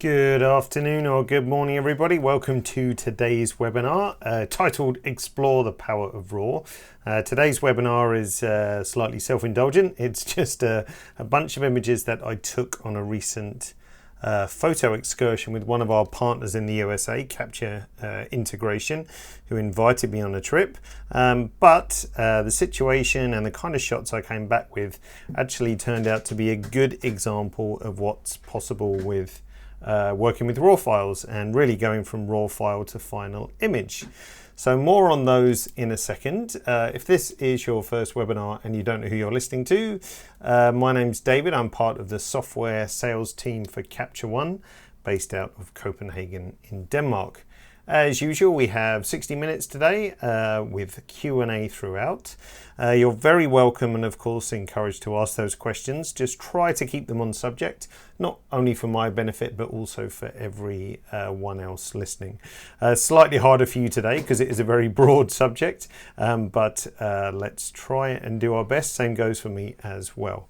Good afternoon or good morning, everybody. Welcome to today's webinar titled Explore the Power of RAW. Today's webinar is slightly self-indulgent. It's just a bunch of images that I took on a recent photo excursion with one of our partners in the USA, Capture Integration, who invited me on a trip. But the situation and the kind of shots I came back with actually turned out to be a good example of what's possible with working with RAW files and really going from RAW file to final image. So more on those in a second. If this is your first webinar and you don't know who you're listening to, my name's David. I'm part of the software sales team for Capture One, based out of Copenhagen in Denmark. As usual, we have 60 minutes today with Q&A throughout. You're very welcome and of course encouraged to ask those questions. Just try to keep them on subject, not only for my benefit but also for everyone else listening. Slightly harder for you today because it is a very broad subject, but let's try and do our best. Same goes for me as well.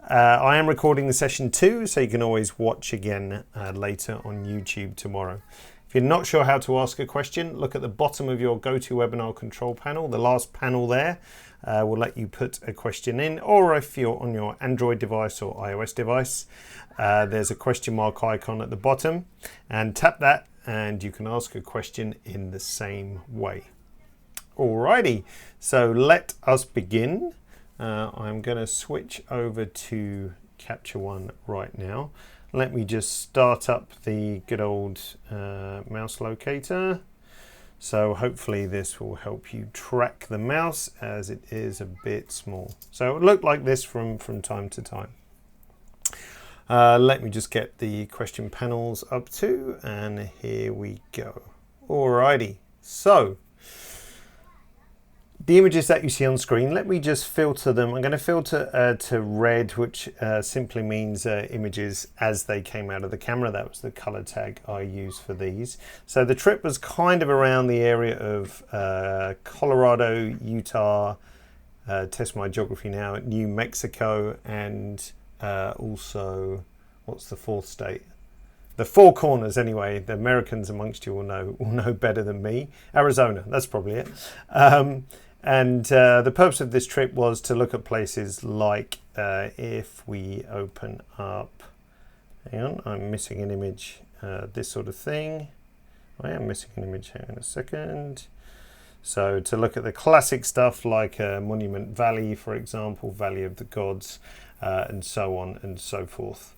I am recording the session too, so you can always watch again later on YouTube tomorrow. If you're not sure how to ask a question, look at the bottom of your GoToWebinar control panel. The last panel there will let you put a question in, or if you're on your Android device or iOS device, there's a question mark icon at the bottom, and tap that and you can ask a question in the same way. Alrighty, so let us begin. I'm going to switch over to Capture One right now. Let me just start up the good old mouse locator. So hopefully this will help you track the mouse as it is a bit small. So it would look like this from time to time. Let me just get the question panels up too, and here we go. Alrighty, so the images that you see on screen, let me just filter them. I'm going to filter to red, which simply means images as they came out of the camera. That was the color tag I used for these. So the trip was kind of around the area of Colorado, Utah, test my geography now, New Mexico, and also, what's the fourth state? The Four Corners, anyway. The Americans amongst you will know better than me. Arizona, that's probably it. And the purpose of this trip was to look at places like if we open up, hang on, I'm missing an image, this sort of thing. I am missing an image, hang on a second. So to look at the classic stuff like Monument Valley, for example, Valley of the Gods, and so on and so forth.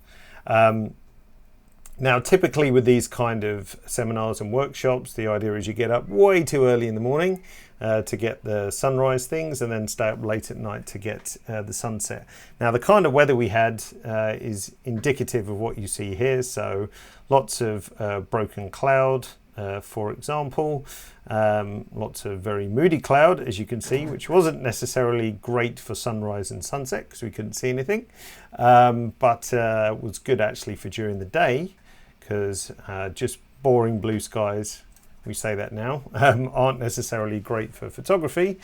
Now, typically with these kind of seminars and workshops, the idea is you get up way too early in the morning to get the sunrise things and then stay up late at night to get the sunset. Now, the kind of weather we had is indicative of what you see here. So lots of broken cloud, for example, lots of very moody cloud, as you can see, which wasn't necessarily great for sunrise and sunset because we couldn't see anything, but was good actually for during the day, because just boring blue skies, we say that now, aren't necessarily great for photography,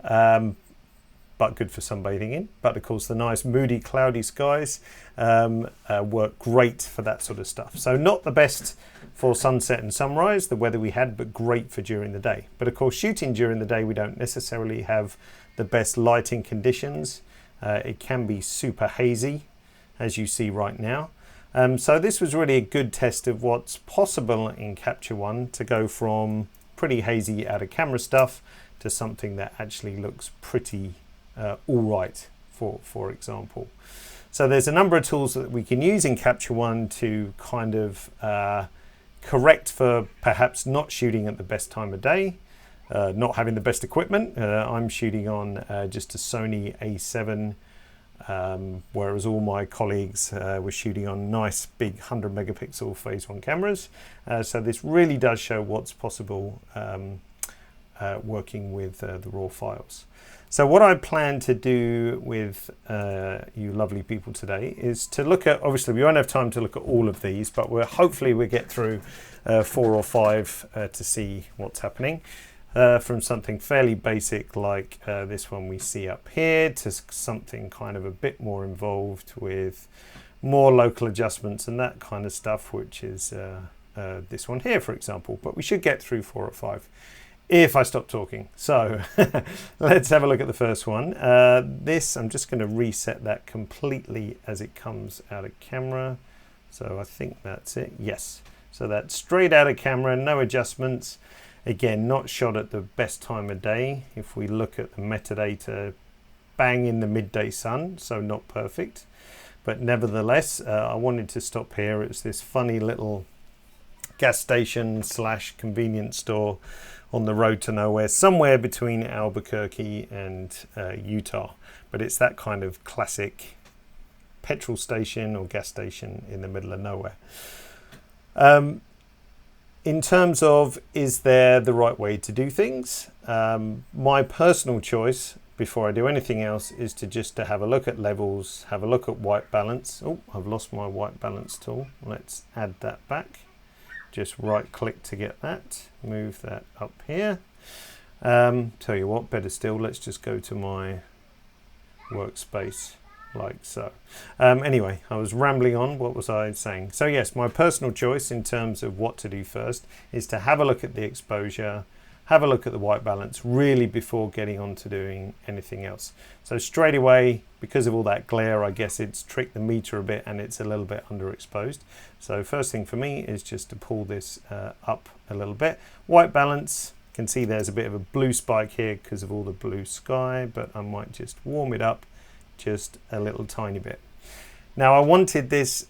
but good for sunbathing in. But of course the nice moody cloudy skies work great for that sort of stuff. So not the best for sunset and sunrise, the weather we had, but great for during the day. But of course shooting during the day, we don't necessarily have the best lighting conditions. It can be super hazy, as you see right now. So this was really a good test of what's possible in Capture One to go from pretty hazy out of camera stuff to something that actually looks pretty all right, for example. So there's a number of tools that we can use in Capture One to kind of correct for perhaps not shooting at the best time of day, not having the best equipment. I'm shooting on just a Sony A7, whereas all my colleagues were shooting on nice big 100 megapixel phase one cameras. So this really does show what's possible working with the RAW files. So what I plan to do with you lovely people today is to look at, obviously we won't have time to look at all of these, but hopefully we'll get through 4 or 5 to see what's happening. From something fairly basic like this one we see up here to something kind of a bit more involved with more local adjustments and that kind of stuff, which is this one here, for example. But we should get through 4 or 5 if I stop talking. So let's have a look at the first one. This, I'm just going to reset that completely as it comes out of camera. So I think that's it. Yes. So that's straight out of camera, no adjustments. Again, not shot at the best time of day. If we look at the metadata, bang in the midday sun, so not perfect. But nevertheless, I wanted to stop here. It's this funny little gas station / convenience store on the road to nowhere, somewhere between Albuquerque and Utah. But it's that kind of classic petrol station or gas station in the middle of nowhere. In terms of, is there the right way to do things? My personal choice before I do anything else is to have a look at levels, have a look at white balance. Oh, I've lost my white balance tool. Let's add that back. Just right click to get that, move that up here. Tell you what, better still, let's just go to my workspace like so. Anyway, I was rambling on. What was I saying? So yes, my personal choice in terms of what to do first is to have a look at the exposure, have a look at the white balance really before getting on to doing anything else. So straight away, because of all that glare, I guess it's tricked the meter a bit and it's a little bit underexposed. So first thing for me is just to pull this up a little bit. White balance, you can see there's a bit of a blue spike here because of all the blue sky, but I might just warm it up just a little tiny bit. Now I wanted this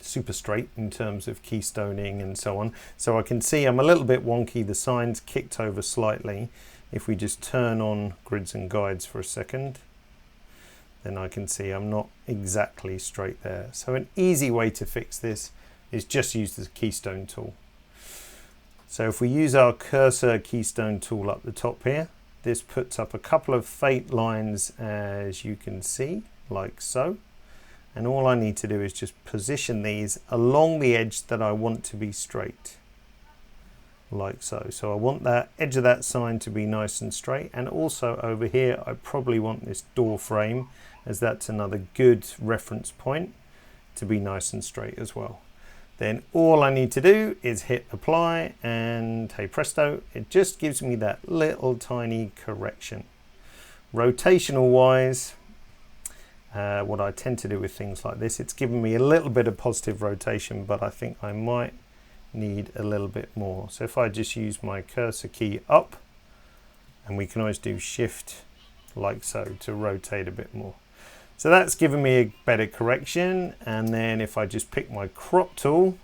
super straight in terms of keystoning and so on. So I can see I'm a little bit wonky. The sign's kicked over slightly. If we just turn on grids and guides for a second, then I can see I'm not exactly straight there. So an easy way to fix this is just use the keystone tool. So if we use our cursor keystone tool up the top here, this puts up a couple of fade lines, as you can see, like so. And all I need to do is just position these along the edge that I want to be straight, like so. So I want that edge of that sign to be nice and straight. And also over here, I probably want this door frame, as that's another good reference point, to be nice and straight as well. Then all I need to do is hit apply, and hey presto, it just gives me that little tiny correction. Rotational wise, what I tend to do with things like this, it's given me a little bit of positive rotation, but I think I might need a little bit more. So if I just use my cursor key up, and we can always do shift like so to rotate a bit more. So that's given me a better correction. And then if I just pick my crop tool,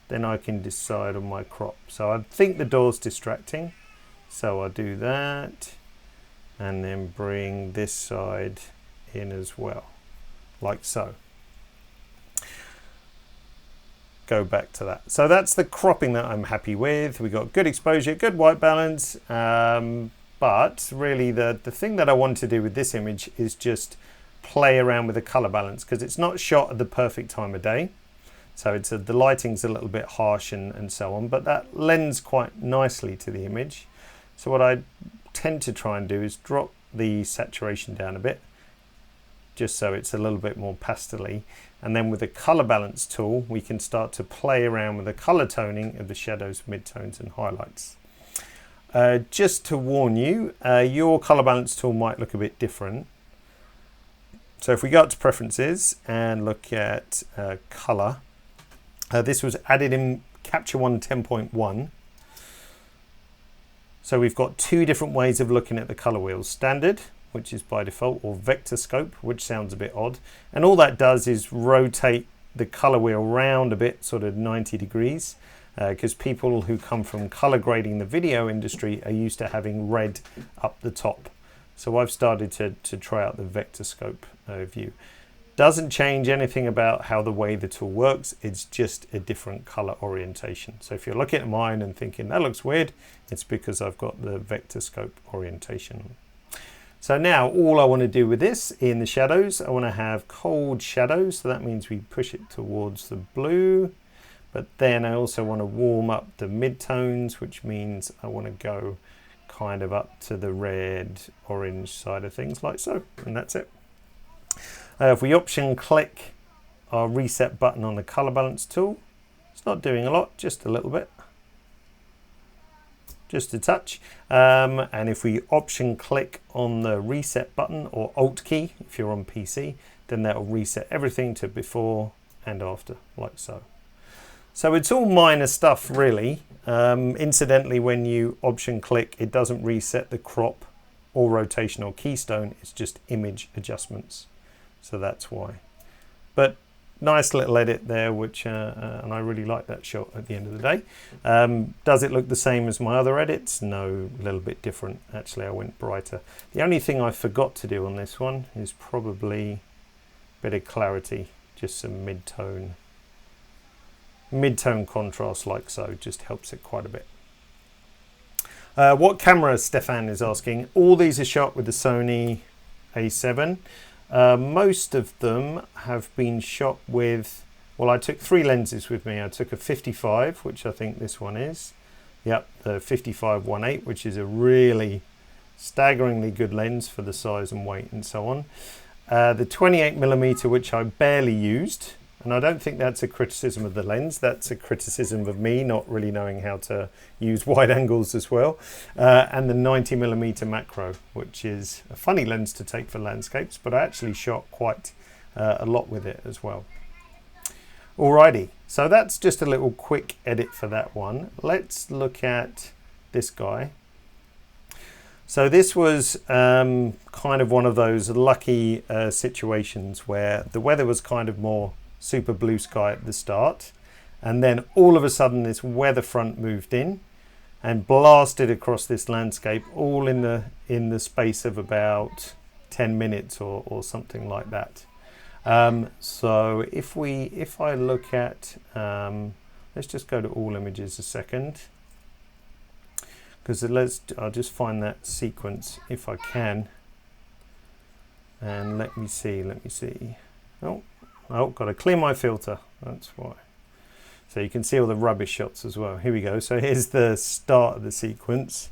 then I can decide on my crop. So I think the door's distracting. So I'll do that and then bring this side in as well, like so. Go back to that. So that's the cropping that I'm happy with. We got good exposure, good white balance. But really the thing that I want to do with this image is just play around with the color balance, because it's not shot at the perfect time of day, so the lighting's a little bit harsh and so on, but that lends quite nicely to the image. So what I tend to try and do is drop the saturation down a bit, just so it's a little bit more pastel-y, and then with the color balance tool we can start to play around with the color toning of the shadows, midtones and highlights. Just to warn you, your color balance tool might look a bit different. So if we go up to preferences and look at color, this was added in Capture One 10.1. So we've got two different ways of looking at the color wheels: standard, which is by default, or vector scope, which sounds a bit odd. And all that does is rotate the color wheel round a bit, sort of 90 degrees, because people who come from color grading the video industry are used to having red up the top. So I've started to try out the vector scope view. Doesn't change anything about how the way the tool works, it's just a different color orientation. So if you're looking at mine and thinking that looks weird, it's because I've got the vector scope orientation. So now all I want to do with this in the shadows, I want to have cold shadows. So that means we push it towards the blue, but then I also want to warm up the midtones, which means I want to go kind of up to the red orange side of things like so, and that's it. If we option click our reset button on the color balance tool, it's not doing a lot, just a little bit, just a touch. And if we option click on the reset button or alt key if you're on PC, then that will reset everything to before and after like so. So it's all minor stuff really. Incidentally, when you option click, it doesn't reset the crop or rotation or keystone, it's just image adjustments. So that's why. But nice little edit there, which and I really like that shot at the end of the day. Does it look the same as my other edits? No, a little bit different. Actually, I went brighter. The only thing I forgot to do on this one is probably a bit of clarity, just some mid-tone contrast like so, just helps it quite a bit. What camera, Stefan is asking. All these are shot with the Sony A7. Most of them have been shot with, well, I took 3 lenses with me. I took a 55, which I think this one is. Yep, the 55-1.8, which is a really staggeringly good lens for the size and weight and so on. The 28mm, which I barely used, and I don't think that's a criticism of the lens, that's a criticism of me not really knowing how to use wide angles as well. And the 90mm macro, which is a funny lens to take for landscapes, but I actually shot quite a lot with it as well. Alrighty, so that's just a little quick edit for that one. Let's look at this guy. So this was kind of one of those lucky situations where the weather was kind of more super blue sky at the start, and then all of a sudden this weather front moved in and blasted across this landscape all in the space of about 10 minutes or something like that. So if I look at let's just go to all images a second, because I'll just find that sequence if I can, and let me see. Oh, got to clear my filter, that's why. So you can see all the rubbish shots as well. Here we go. So here's the start of the sequence.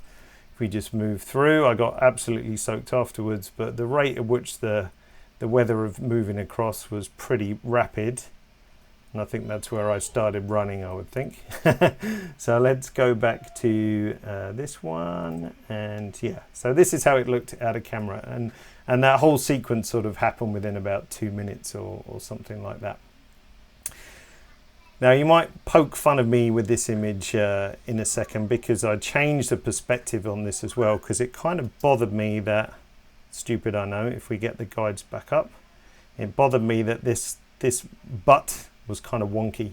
If we just move through, I got absolutely soaked afterwards, but the rate at which the weather of moving across was pretty rapid. And I think that's where I started running, I would think. So let's go back to this one. And yeah, so this is how it looked out of camera. And that whole sequence sort of happened within about 2 minutes or something like that. Now you might poke fun of me with this image in a second, because I changed the perspective on this as well, because it kind of bothered me that, stupid I know, if we get the guides back up, it bothered me that this butt was kind of wonky,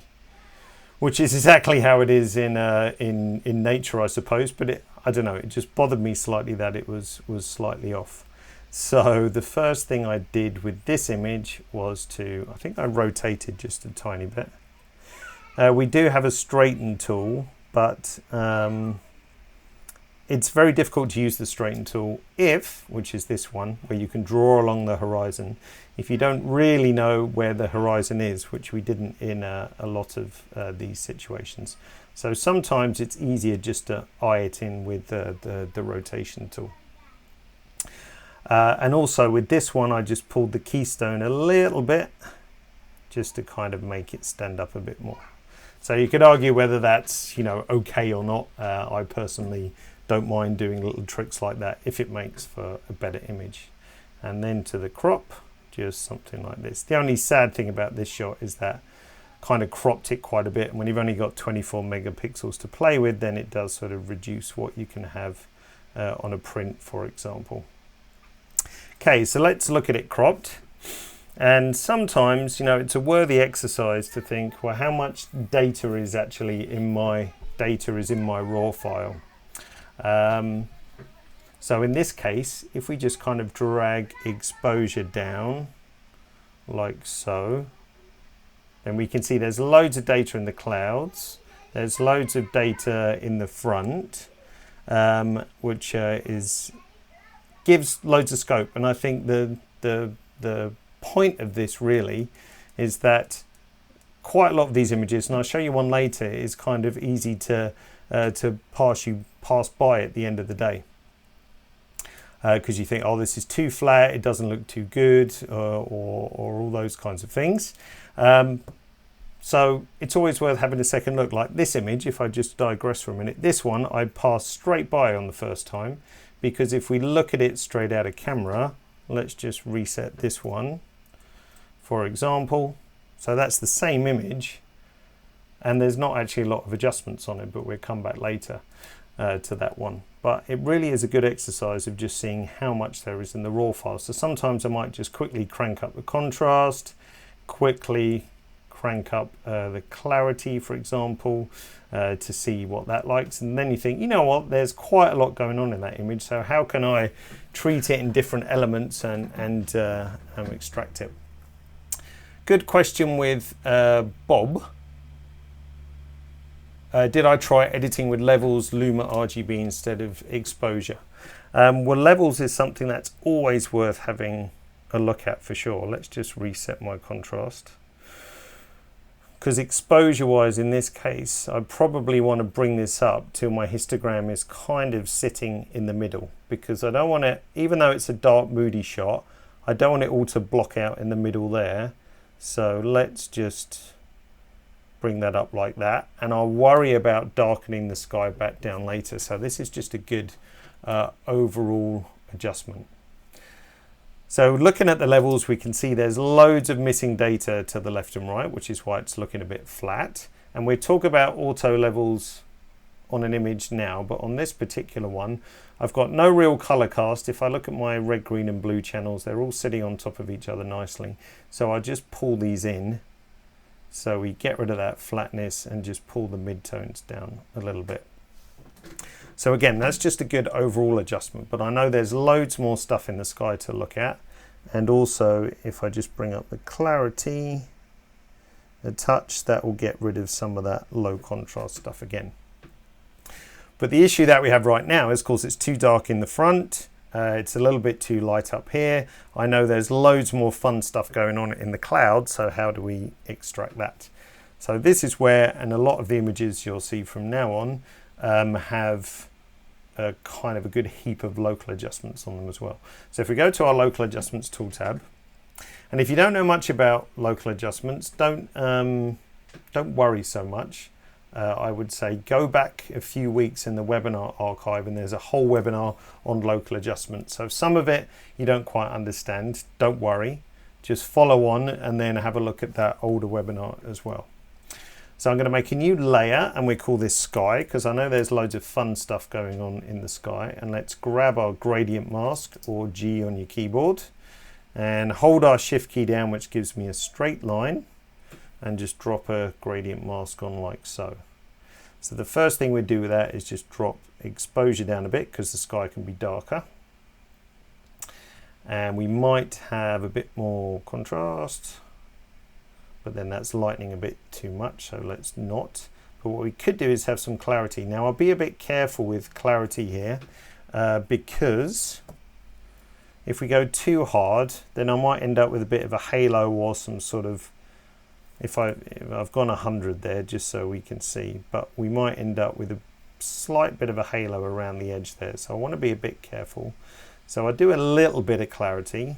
which is exactly how it is in nature, I suppose, but I don't know, it just bothered me slightly that it was slightly off. So the first thing I did with this image was I think I rotated just a tiny bit. We do have a straighten tool, but it's very difficult to use the straighten tool which is this one, where you can draw along the horizon, if you don't really know where the horizon is, which we didn't in a lot of these situations. So sometimes it's easier just to eye it in with the rotation tool. And also with this one, I just pulled the keystone a little bit just to kind of make it stand up a bit more. So you could argue whether that's, okay or not. I personally don't mind doing little tricks like that if it makes for a better image. And then to the crop, just something like this. The only sad thing about this shot is that kind of cropped it quite a bit, and when you've only got 24 megapixels to play with, then it does sort of reduce what you can have on a print, for example. Okay, so let's look at it cropped. And sometimes, it's a worthy exercise to think, well, how much data is actually in my raw file? So in this case, if we just kind of drag exposure down like so, then we can see there's loads of data in the clouds. There's loads of data in the front, which gives loads of scope. And I think the point of this really is that quite a lot of these images, and I'll show you one later, is kind of easy to pass by at the end of the day. because you think, oh, this is too flat, it doesn't look too good, or all those kinds of things. So it's always worth having a second look. Like this image, if I just digress for a minute, this one I passed straight by on the first time, because if we look at it straight out of camera, let's just reset this one, for example. So that's the same image, and there's not actually a lot of adjustments on it, but we'll come back later to that one. But it really is a good exercise of just seeing how much there is in the raw file. So sometimes I might just quickly crank up the contrast, quickly crank up the clarity, for example, to see what that likes. And then you think, you know what, there's quite a lot going on in that image, so how can I treat it in different elements and extract it? Good question with Bob. Did I try editing with levels, Luma, RGB instead of exposure? Well, levels is something that's always worth having a look at for sure. Let's just reset my contrast. Because exposure wise in this case, I probably want to bring this up till my histogram is kind of sitting in the middle, because I don't want it, even though it's a dark moody shot, I don't want it all to block out in the middle there. So let's just bring that up like that, and I'll worry about darkening the sky back down later. So this is just a good overall adjustment. So looking at the levels, we can see there's loads of missing data to the left and right, which is why it's looking a bit flat. And we'll talk about auto levels on an image now, but on this particular one, I've got no real color cast. If I look at my red, green and blue channels, they're all sitting on top of each other nicely. So I just pull these in. So we get rid of that flatness and just pull the midtones down a little bit. So again, that's just a good overall adjustment, but I know there's loads more stuff in the sky to look at. And also, if I just bring up the clarity a touch, that will get rid of some of that low contrast stuff again. But the issue that we have right now is, of course, it's too dark in the front. It's a little bit too light up here. I know there's loads more fun stuff going on in the cloud, so how do we extract that? So this is where, and a lot of the images you'll see from now on, have a kind of a good heap of local adjustments on them as well. So if we go to our local adjustments tool tab, and if you don't know much about local adjustments, don't worry so much. I would say go back a few weeks in the webinar archive, and there's a whole webinar on local adjustments. So some of it you don't quite understand, don't worry, just follow on and then have a look at that older webinar as well. So I'm going to make a new layer, and we call this sky, because I know there's loads of fun stuff going on in the sky. And let's grab our gradient mask, or G on your keyboard, and hold our shift key down, which gives me a straight line, and just drop a gradient mask on like so. So the first thing we do with that is just drop exposure down a bit, because the sky can be darker. And we might have a bit more contrast, but then that's lightening a bit too much, so let's not. But what we could do is have some clarity. Now I'll be a bit careful with clarity here, because if we go too hard, then I might end up with a bit of a halo or some sort of, if I've gone 100 there just so we can see, but we might end up with a slight bit of a halo around the edge there. So I want to be a bit careful. So I do a little bit of clarity,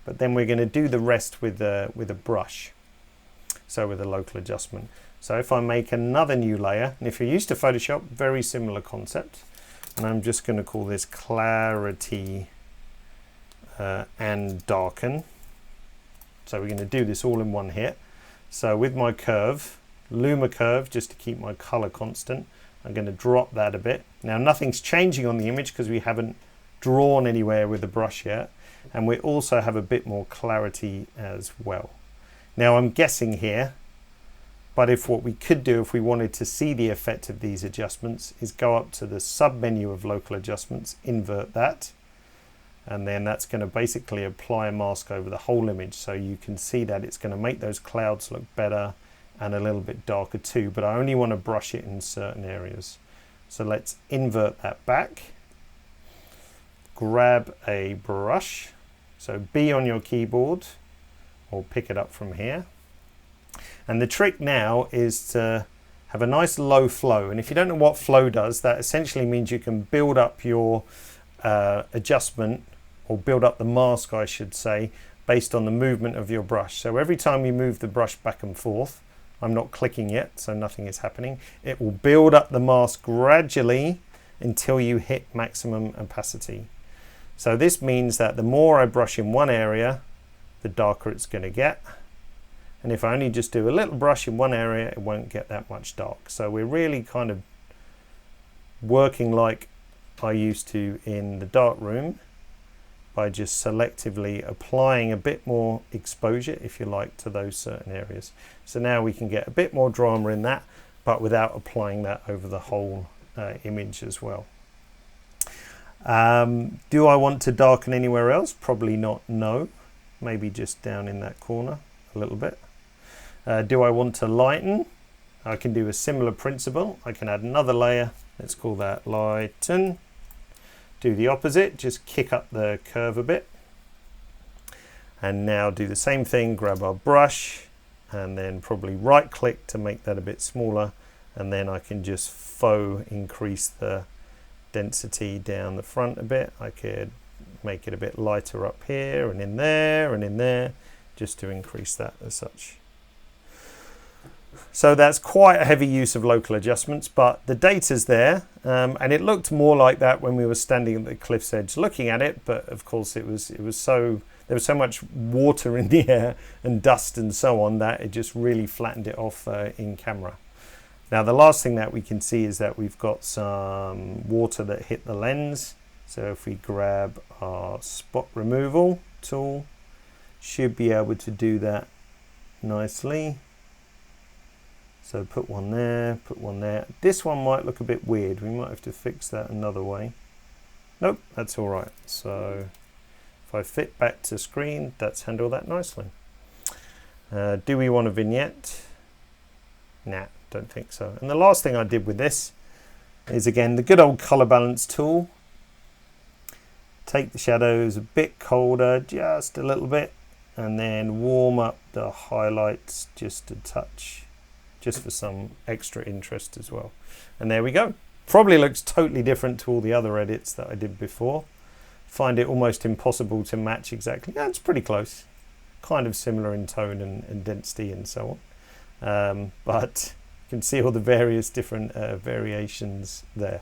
but then we're going to do the rest with a brush. So with a local adjustment. So if I make another new layer, and if you're used to Photoshop, very similar concept, and I'm just going to call this clarity and darken. So we're going to do this all in one hit. So with my curve, Luma curve, just to keep my color constant, I'm going to drop that a bit. Now nothing's changing on the image because we haven't drawn anywhere with the brush yet, and we also have a bit more clarity as well. Now I'm guessing here, but if what we could do if we wanted to see the effect of these adjustments is go up to the sub menu of local adjustments, invert that, and then that's going to basically apply a mask over the whole image. So you can see that it's going to make those clouds look better and a little bit darker too, but I only want to brush it in certain areas. So let's invert that back, grab a brush, so B on your keyboard, or pick it up from here. And the trick now is to have a nice low flow. And if you don't know what flow does, that essentially means you can build up your adjustment, or build up the mask, I should say, based on the movement of your brush. So every time you move the brush back and forth, I'm not clicking yet, so nothing is happening. It will build up the mask gradually until you hit maximum opacity. So this means that the more I brush in one area, the darker it's going to get. And if I only just do a little brush in one area, it won't get that much dark. So we're really kind of working like I used to in the darkroom, by just selectively applying a bit more exposure, if you like, to those certain areas. So now we can get a bit more drama in that, but without applying that over the whole image as well. Do I want to darken anywhere else? Probably not, no. Maybe just down in that corner a little bit. Do I want to lighten? I can do a similar principle. I can add another layer. Let's call that lighten. Do the opposite, just kick up the curve a bit. And now do the same thing, grab our brush and then probably right click to make that a bit smaller. And then I can just faux increase the density down the front a bit. I could make it a bit lighter up here and in there, just to increase that as such. So that's quite a heavy use of local adjustments, but the data's there, and it looked more like that when we were standing at the cliff's edge looking at it. But of course, there was so much water in the air and dust and so on that it just really flattened it off in camera. Now the last thing that we can see is that we've got some water that hit the lens. So if we grab our spot removal tool, should be able to do that nicely. So put one there, put one there. This one might look a bit weird. We might have to fix that another way. Nope, that's all right. So if I fit back to screen, that's handled that nicely. Do we want a vignette? Nah, don't think so. And the last thing I did with this is, again, the good old color balance tool. Take the shadows a bit colder, just a little bit, and then warm up the highlights just a touch, just for some extra interest as well. And there we go. Probably looks totally different to all the other edits that I did before. Find it almost impossible to match exactly. Yeah, it's pretty close. Kind of similar in tone and density and so on. But you can see all the various different variations there.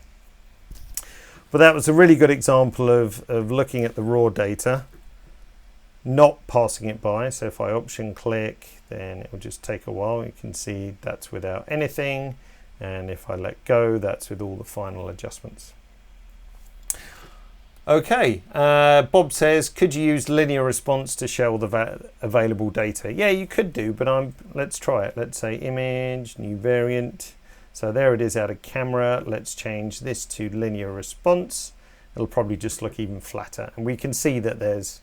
But that was a really good example of looking at the raw data, not passing it by. So if I option click, then it will just take a while. You can see that's without anything. And if I let go, that's with all the final adjustments. Okay, Bob says, could you use linear response to show the available data? Yeah, you could do, but let's try it. Let's say image, new variant. So there it is out of camera. Let's change this to linear response. It'll probably just look even flatter. And we can see that there's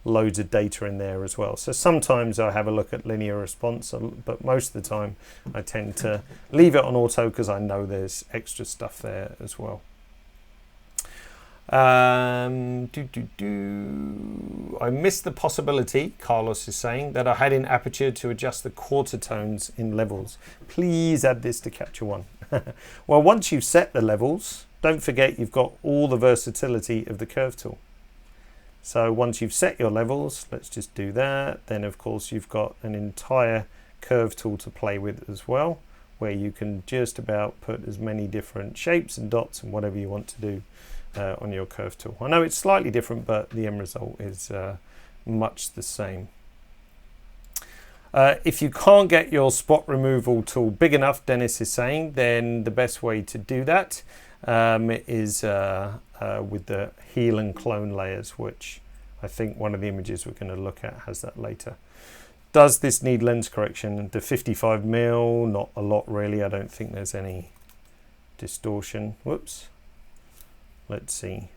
loads of data in there as well. So sometimes I have a look at linear response, but most of the time I tend to leave it on auto because I know there's extra stuff there as well. I missed the possibility, Carlos is saying, that I had in Aperture to adjust the quarter tones in levels. Please add this to Capture One. Well, once you've set the levels, don't forget you've got all the versatility of the curve tool. So once you've set your levels, let's just do that. Then of course you've got an entire curve tool to play with as well, where you can just about put as many different shapes and dots and whatever you want to do on your curve tool. I know it's slightly different, but the end result is much the same. If you can't get your spot removal tool big enough, Dennis is saying, then the best way to do that is with the heal and clone layers, which I think one of the images we're going to look at has that later. Does this need lens correction? The 55mm, not a lot really. I don't think there's any distortion. Whoops. Let's see.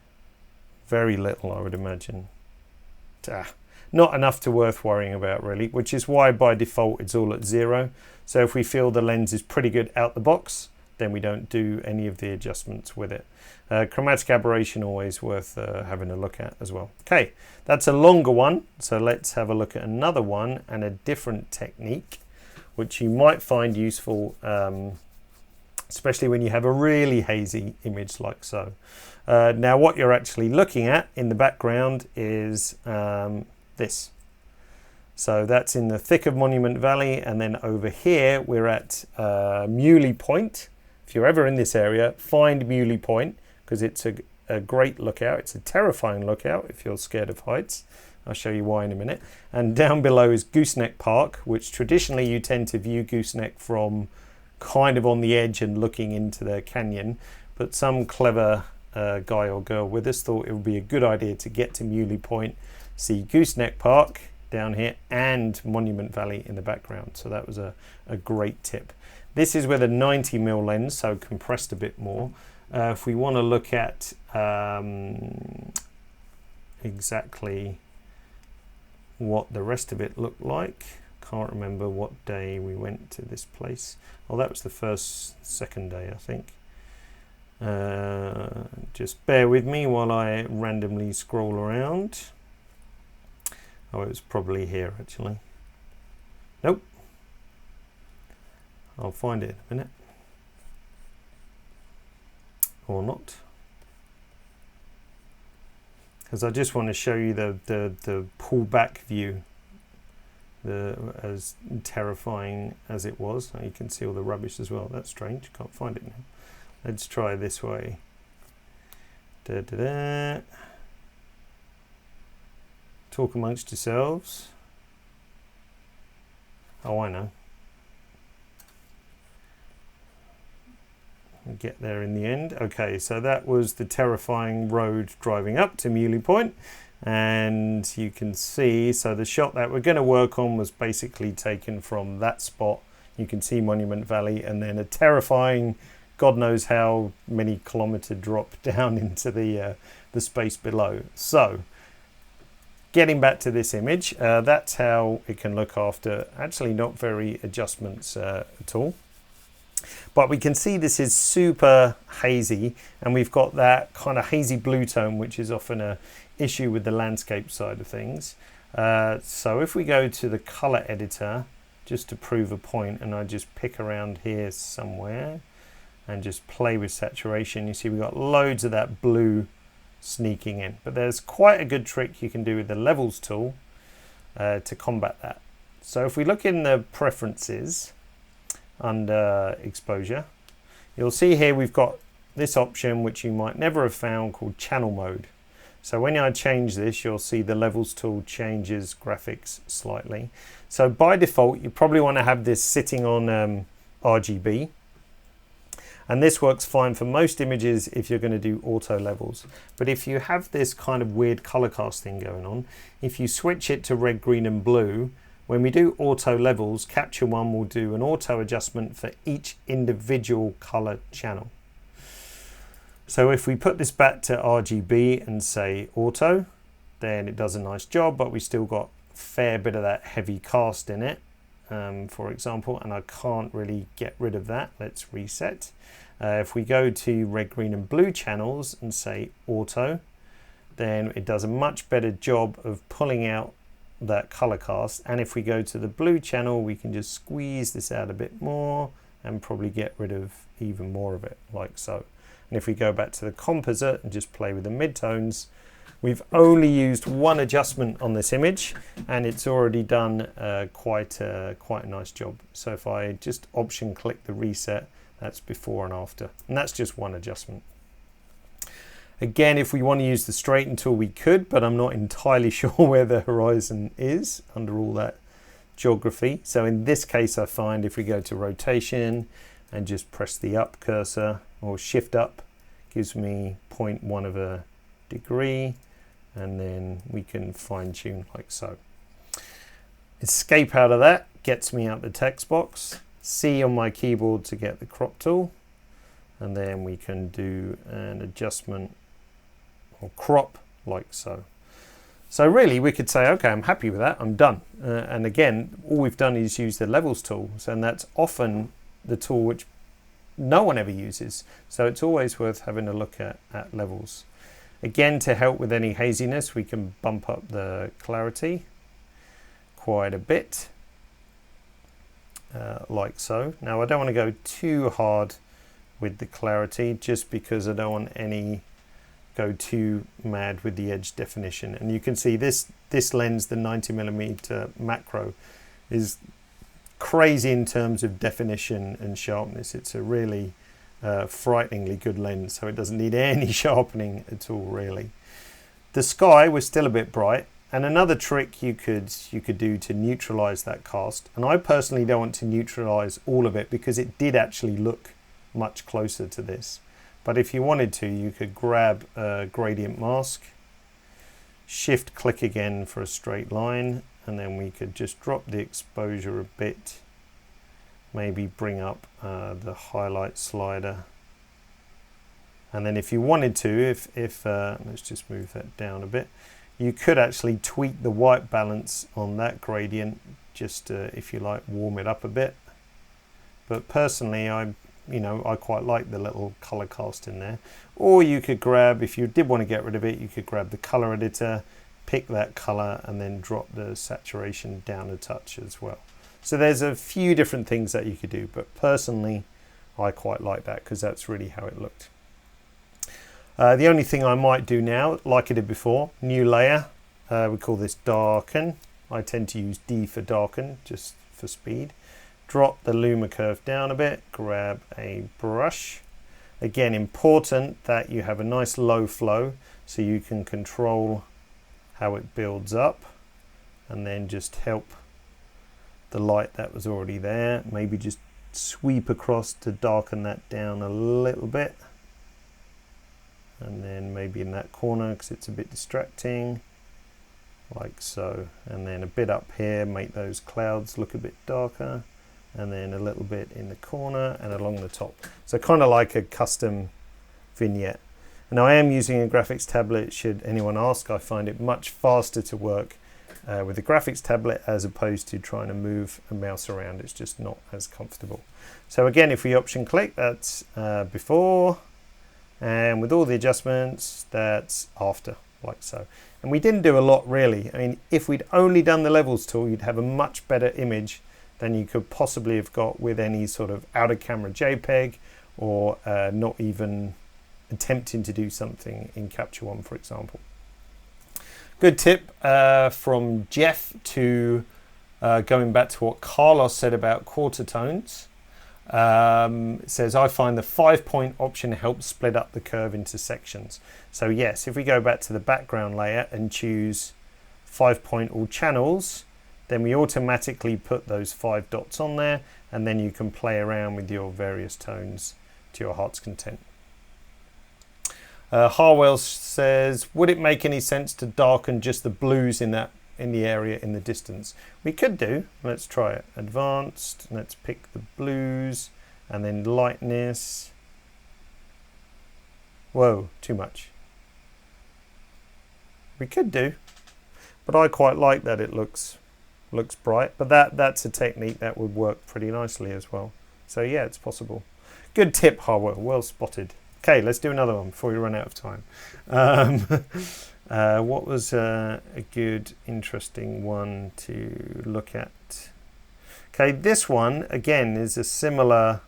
Very little, I would imagine. Not enough to worth worrying about really, which is why by default it's all at 0. So if we feel the lens is pretty good out the box, then we don't do any of the adjustments with it. Chromatic aberration always worth having a look at as well. Okay, that's a longer one, so let's have a look at another one and a different technique, which you might find useful especially when you have a really hazy image like so. Now what you're actually looking at in the background is this. So that's in the thick of Monument Valley, and then over here we're at Muley Point. If you're ever in this area, find Muley Point, because it's a great lookout. It's a terrifying lookout if you're scared of heights. I'll show you why in a minute. And down below is Gooseneck Park, which traditionally you tend to view Gooseneck from kind of on the edge and looking into the canyon. But some clever guy or girl with us thought it would be a good idea to get to Muley Point, see Gooseneck Park down here and Monument Valley in the background. So that was a great tip. This is with a 90mm lens, so compressed a bit more. If we want to look at exactly what the rest of it looked like, can't remember what day we went to this place. Oh, that was the second day, I think. Just bear with me while I randomly scroll around. Oh, it was probably here actually. Nope. I'll find it in a minute. Or not. Because I just want to show you the pull-back view, as terrifying as it was. You can see all the rubbish as well. That's strange. Can't find it now. Let's try this way. Da, da, da. Talk amongst yourselves. Oh, I know. We'll get there in the end. Okay, so that was the terrifying road driving up to Muley Point. And you can see, so the shot that we're going to work on was basically taken from that spot. You can see Monument Valley, and then a terrifying, God knows how many kilometer drop down into the space below. So getting back to this image, that's how it can look after actually not very adjustments at all. But we can see this is super hazy, and we've got that kind of hazy blue tone, which is often a issue with the landscape side of things. So if we go to the color editor, just to prove a point, and I just pick around here somewhere and just play with saturation, you see we've got loads of that blue sneaking in. But there's quite a good trick you can do with the levels tool to combat that. So if we look in the preferences under exposure, you'll see here we've got this option which you might never have found, called channel mode. So when I change this, you'll see the levels tool changes graphics slightly. So by default, you probably want to have this sitting on RGB. And this works fine for most images if you're going to do auto levels. But if you have this kind of weird color casting going on, if you switch it to red, green and blue, when we do auto levels, Capture One will do an auto adjustment for each individual color channel. So if we put this back to RGB and say auto, then it does a nice job, but we still got a fair bit of that heavy cast in it, for example, and I can't really get rid of that. Let's reset. If we go to red, green and blue channels and say auto, then it does a much better job of pulling out that color cast. And if we go to the blue channel, we can just squeeze this out a bit more and probably get rid of even more of it, like so. And if we go back to the composite and just play with the midtones, we've only used one adjustment on this image, and it's already done quite a nice job. So if I just option click the reset, that's before and after, and that's just one adjustment. Again, if we want to use the straighten tool, we could, but I'm not entirely sure where the horizon is under all that geography. So in this case, I find if we go to rotation and just press the up cursor or shift up, gives me 0.1 of a degree, and then we can fine tune like so. Escape out of that gets me out the text box. C on my keyboard to get the crop tool, and then we can do an adjustment or crop like so. So really we could say, okay, I'm happy with that, I'm done. And again, all we've done is use the levels tool, and that's often the tool which no one ever uses. So it's always worth having a look at levels. Again, to help with any haziness, we can bump up the clarity quite a bit, like so. Now I don't want to go too hard with the clarity, just because I don't want any go too mad with the edge definition. And you can see this lens, the 90mm macro, is crazy in terms of definition and sharpness. It's a really frighteningly good lens, so it doesn't need any sharpening at all, really. The sky was still a bit bright, and another trick you could do to neutralize that cast, and I personally don't want to neutralize all of it because it did actually look much closer to this, but if you wanted to, you could grab a gradient mask, shift click again for a straight line, and then we could just drop the exposure a bit, maybe bring up the highlight slider. And then if you wanted to, if let's just move that down a bit, you could actually tweak the white balance on that gradient, just if you like, warm it up a bit. But personally, I quite like the little color cast in there. Or you could grab, if you did want to get rid of it, you could grab the color editor, pick that color, and then drop the saturation down a touch as well. So there's a few different things that you could do, but personally, I quite like that because that's really how it looked. The only thing I might do now, like I did before, new layer, we call this darken. I tend to use D for darken, just for speed. Drop the luma curve down a bit, grab a brush. Again, important that you have a nice low flow so you can control how it builds up, and then just help the light that was already there. Maybe just sweep across to darken that down a little bit. And then maybe in that corner because it's a bit distracting, like so. And then a bit up here, make those clouds look a bit darker, and then a little bit in the corner and along the top. So kind of like a custom vignette. Now I am using a graphics tablet, should anyone ask. I find it much faster to work with a graphics tablet as opposed to trying to move a mouse around. It's just not as comfortable. So again, if we option click, that's before. And with all the adjustments, that's after, like so. And we didn't do a lot really. I mean, if we'd only done the levels tool, you'd have a much better image than you could possibly have got with any sort of out of camera JPEG, or not even attempting to do something in Capture One, for example. Good tip from Jeff to going back to what Carlos said about quarter tones. It says, I find the 5-point option helps split up the curve into sections. So yes, if we go back to the background layer and choose 5-point all channels, then we automatically put those 5 dots on there, and then you can play around with your various tones to your heart's content. Harwell says, would it make any sense to darken just the blues in the area in the distance? We could do. Let's try it. Advanced. Let's pick the blues, and then lightness. Whoa, too much. We could do, but I quite like that it looks bright. But that's a technique that would work pretty nicely as well. So yeah, it's possible. Good tip, Harwell. Well spotted. Okay, let's do another one before we run out of time. What was a good, interesting one to look at? Okay, this one, again, is a similar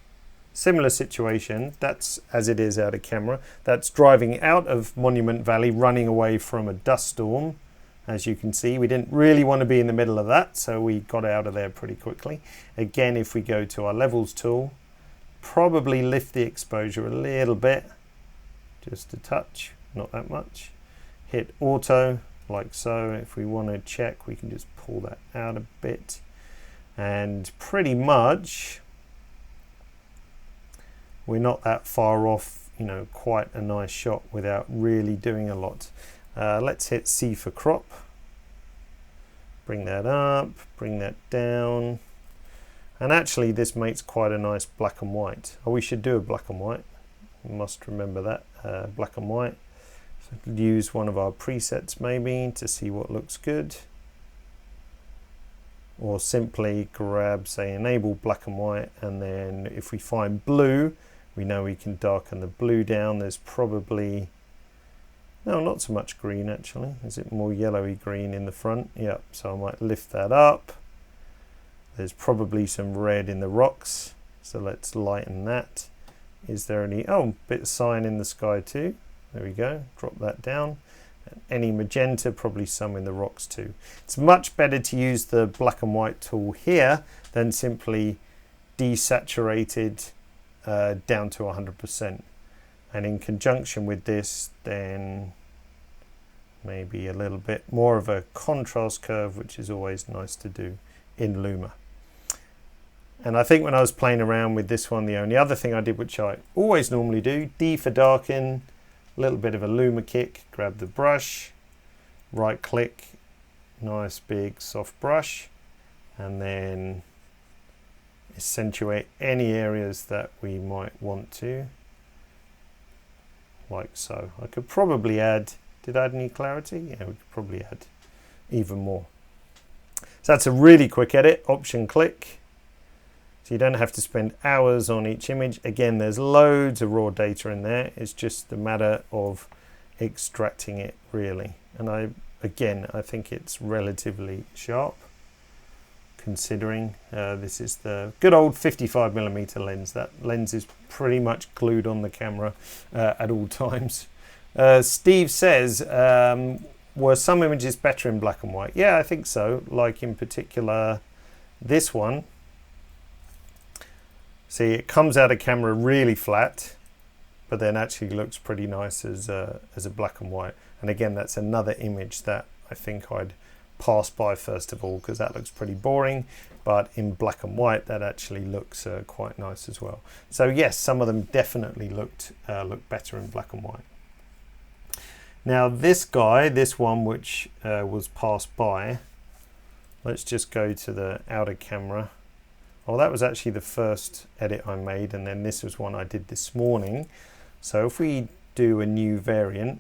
situation. That's as it is out of camera. That's driving out of Monument Valley, running away from a dust storm. As you can see, we didn't really want to be in the middle of that, so we got out of there pretty quickly. Again, if we go to our Levels tool, probably lift the exposure a little bit, just a touch, not that much. Hit auto, like so. If we want to check, we can just pull that out a bit. And pretty much, we're not that far off, quite a nice shot without really doing a lot. Let's hit C for crop. Bring that up, bring that down. And actually this makes quite a nice black and white. Oh, we should do a black and white. We must remember that, black and white. So use one of our presets maybe to see what looks good. Or simply grab, say, enable black and white, and then if we find blue, we know we can darken the blue down. There's probably, no, not so much green actually. Is it more yellowy green in the front? Yep, so I might lift that up. There's probably some red in the rocks, so let's lighten that. is there any, oh, bit of cyan in the sky too. There we go, drop that down. Any magenta, probably some in the rocks too. It's much better to use the black and white tool here than simply desaturated down to 100%. And in conjunction with this, then maybe a little bit more of a contrast curve, which is always nice to do in Luma. And I think when I was playing around with this one, the only other thing I did, which I always normally do, D for darken, a little bit of a Luma kick, grab the brush, right click, nice big soft brush, and then accentuate any areas that we might want to, like so. I could probably add, did I add any clarity? Yeah, we could probably add even more. So that's a really quick edit, option click. So you don't have to spend hours on each image. Again, there's loads of raw data in there. It's just a matter of extracting it really. And I think it's relatively sharp, considering this is the good old 55mm lens. That lens is pretty much glued on the camera at all times. Steve says, were some images better in black and white? Yeah, I think so. Like in particular, this one. See, it comes out of camera really flat, but then actually looks pretty nice as a black and white. And again, that's another image that I think I'd pass by first of all, because that looks pretty boring. But in black and white, that actually looks quite nice as well. So yes, some of them definitely look better in black and white. Now this guy, this one which was passed by, let's just go to the outer camera. Oh, that was actually the first edit I made, and then this was one I did this morning. So if we do a new variant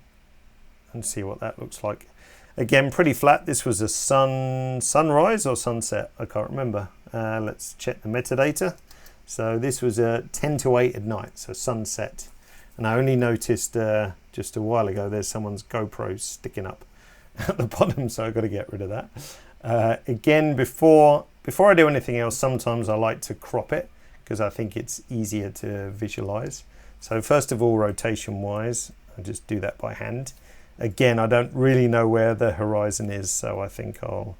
and see what that looks like. Again, pretty flat. This was a sunrise or sunset, I can't remember. Let's check the metadata. So this was 10 to 8 at night, so sunset. And I only noticed just a while ago there's someone's GoPro sticking up at the bottom, so I've got to get rid of that. Again, before I do anything else, sometimes I like to crop it because I think it's easier to visualize. So first of all, rotation wise, I just do that by hand. Again, I don't really know where the horizon is, so I think I'll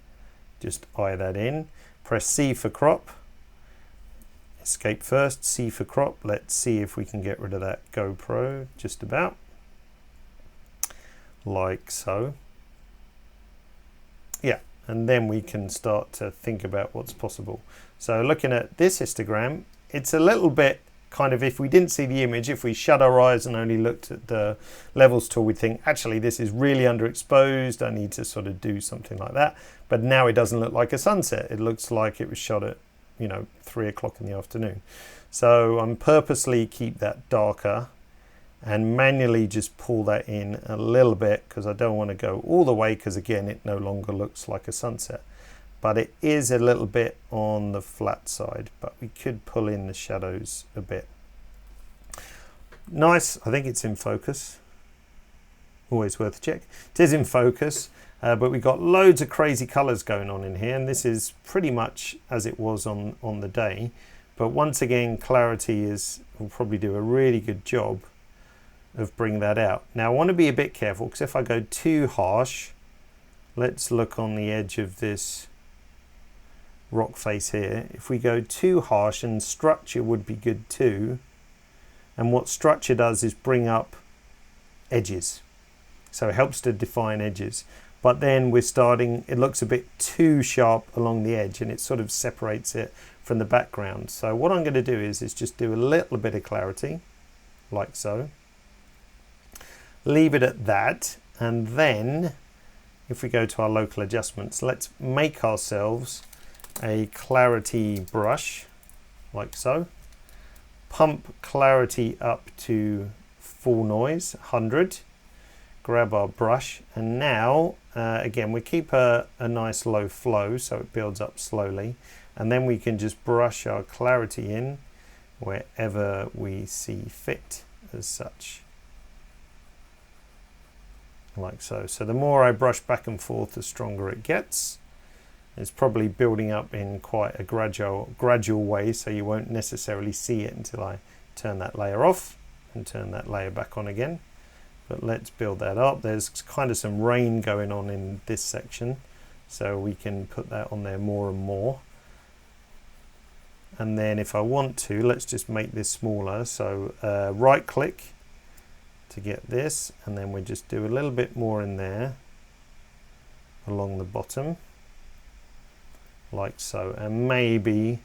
just eye that in. Press C for crop. Escape first, C for crop. Let's see if we can get rid of that GoPro, just about. Like so. Yeah, and then we can start to think about what's possible. So looking at this histogram, it's a little bit kind of, if we didn't see the image, if we shut our eyes and only looked at the levels tool, we'd think, actually, this is really underexposed. I need to sort of do something like that. But now it doesn't look like a sunset. It looks like it was shot at, 3 o'clock in the afternoon. So I'm purposely keep that darker and manually just pull that in a little bit because I don't want to go all the way, because again, it no longer looks like a sunset. But it is a little bit on the flat side, but we could pull in the shadows a bit. Nice, I think it's in focus. Always worth a check. It is in focus, but we've got loads of crazy colors going on in here, and this is pretty much as it was on the day. But once again, clarity will probably do a really good job of bringing that out. Now I want to be a bit careful, because if I go too harsh, let's look on the edge of this rock face here. If we go too harsh, and structure would be good too, and what structure does is bring up edges, so it helps to define edges. But then it looks a bit too sharp along the edge, and it sort of separates it from the background. So what I'm going to do is just do a little bit of clarity, like so. Leave it at that, and then if we go to our local adjustments, let's make ourselves a clarity brush, like so. Pump clarity up to full noise, 100. Grab our brush, and now again we keep a nice low flow so it builds up slowly, and then we can just brush our clarity in wherever we see fit, as such, like so. So the more I brush back and forth, the stronger it gets. It's probably building up in quite a gradual way, so you won't necessarily see it until I turn that layer off and turn that layer back on again. But let's build that up. There's kind of some rain going on in this section, so we can put that on there more and more. And then if I want to, let's just make this smaller. So right click to get this, and then we just do a little bit more in there along the bottom, like so. And maybe,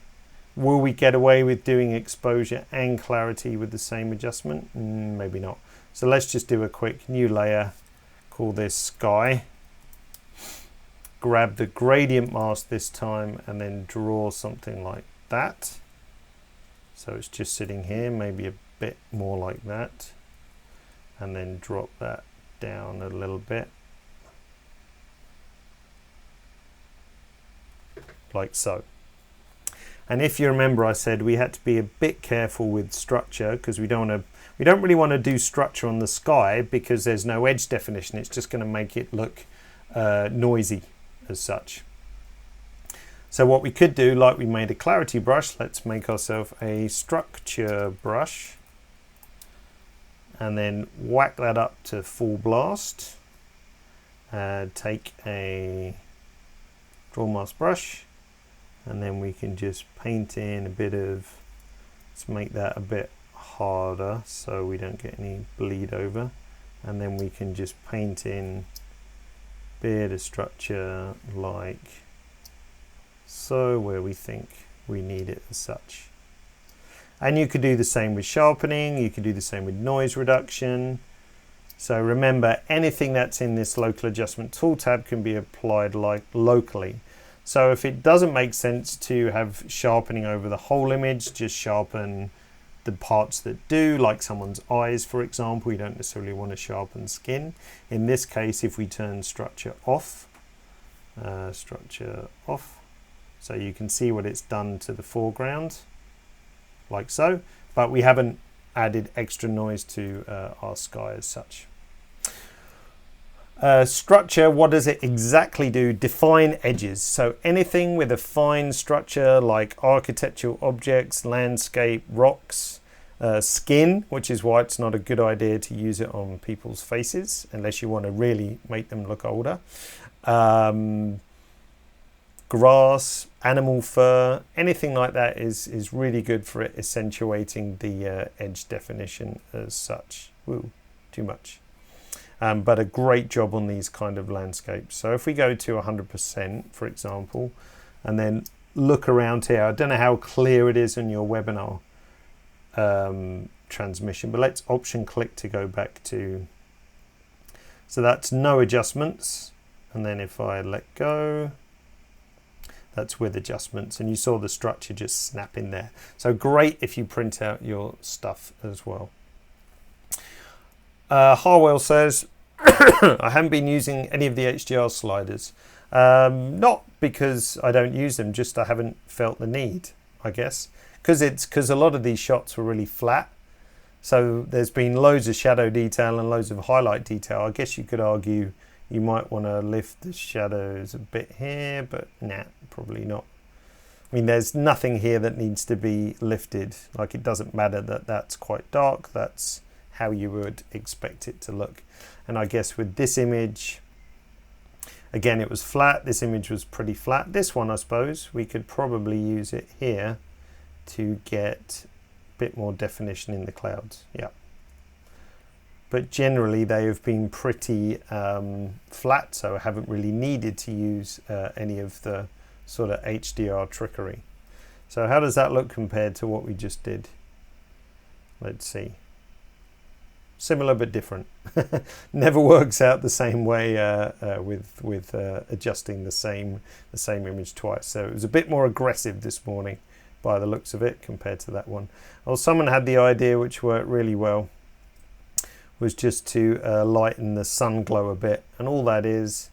will we get away with doing exposure and clarity with the same adjustment? Maybe not. So let's just do a quick new layer, call this sky. Grab the gradient mask this time and then draw something like that. So it's just sitting here, maybe a bit more like that. And then drop that down a little bit. Like so. And if you remember, I said we had to be a bit careful with structure because we don't really want to do structure on the sky because there's no edge definition. It's just going to make it look noisy as such. So what we could do, like we made a clarity brush, let's make ourselves a structure brush and then whack that up to full blast. Take a draw mask brush, and then we can just paint in a bit of, let's make that a bit harder so we don't get any bleed over, and then we can just paint in a bit of structure like so where we think we need it as such. And you could do the same with sharpening, you could do the same with noise reduction. So remember, anything that's in this local adjustment tool tab can be applied like locally. So if it doesn't make sense to have sharpening over the whole image, just sharpen the parts that do, like someone's eyes, for example. You don't necessarily want to sharpen skin. In this case, if we turn structure off, so you can see what it's done to the foreground, like so, but we haven't added extra noise to our sky as such. Structure, what does it exactly do? Define edges. So anything with a fine structure like architectural objects, landscape, rocks, skin, which is why it's not a good idea to use it on people's faces unless you want to really make them look older. Grass, animal fur, anything like that is really good for it accentuating the edge definition as such. Ooh, too much. But a great job on these kind of landscapes. So if we go to 100%, for example, and then look around here, I don't know how clear it is in your webinar transmission, but let's option click to go back to, so that's no adjustments. And then if I let go, that's with adjustments, and you saw the structure just snap in there. So great if you print out your stuff as well. Harwell says, I haven't been using any of the HDR sliders. Not because I don't use them, just I haven't felt the need, I guess. Because a lot of these shots were really flat. So there's been loads of shadow detail and loads of highlight detail. I guess you could argue you might want to lift the shadows a bit here, but nah, probably not. I mean, there's nothing here that needs to be lifted. Like, it doesn't matter that that's quite dark. That's how you would expect it to look. And I guess with this image, again, it was flat. This image was pretty flat. This one, I suppose, we could probably use it here to get a bit more definition in the clouds. Yeah. But generally they have been pretty flat, so I haven't really needed to use any of the sort of HDR trickery. So how does that look compared to what we just did? Let's see. Similar but different. Never works out the same way with adjusting the same image twice. So it was a bit more aggressive this morning by the looks of it compared to that one. Well, someone had the idea, which worked really well, was just to lighten the sun glow a bit, and all that is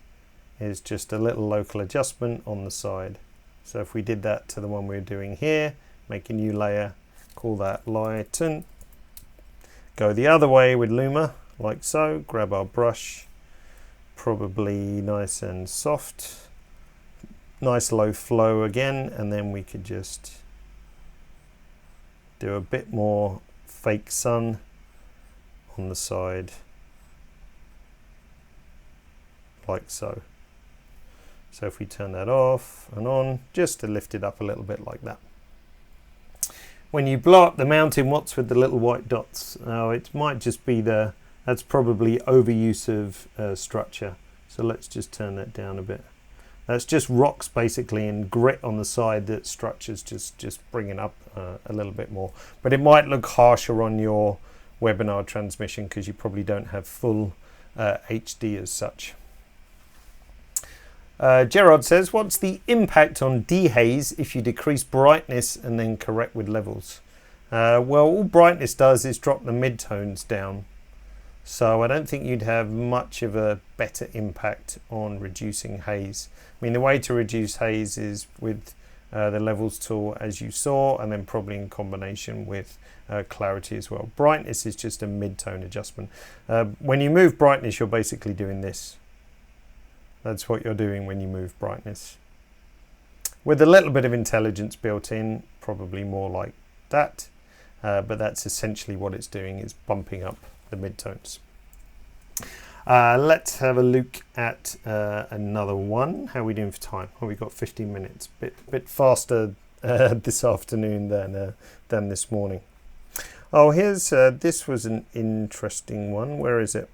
just a little local adjustment on the side. So if we did that to the one we're doing here, make a new layer, call that lighten, go the other way with Luma, like so, grab our brush, probably nice and soft, nice low flow again, and then we could just do a bit more fake sun on the side, like so. So if we turn that off and on, just to lift it up a little bit like that. When you blow up the mountain, what's with the little white dots? Oh, it might just be that's probably overuse of structure. So let's just turn that down a bit. That's just rocks basically and grit on the side that structure's just bringing up a little bit more. But it might look harsher on your webinar transmission because you probably don't have full HD as such. Gerard says, what's the impact on dehaze if you decrease brightness and then correct with levels? Well, all brightness does is drop the midtones down. So I don't think you'd have much of a better impact on reducing haze. I mean, the way to reduce haze is with the levels tool, as you saw, and then probably in combination with clarity as well. Brightness is just a mid-tone adjustment. When you move brightness, you're basically doing this. That's what you're doing when you move brightness. With a little bit of intelligence built in, probably more like that. But that's essentially what it's doing, is bumping up the midtones. Let's have a look at another one. How are we doing for time? Oh, we've got 15 minutes. Bit faster this afternoon than this morning. Oh, here's this was an interesting one. Where is it?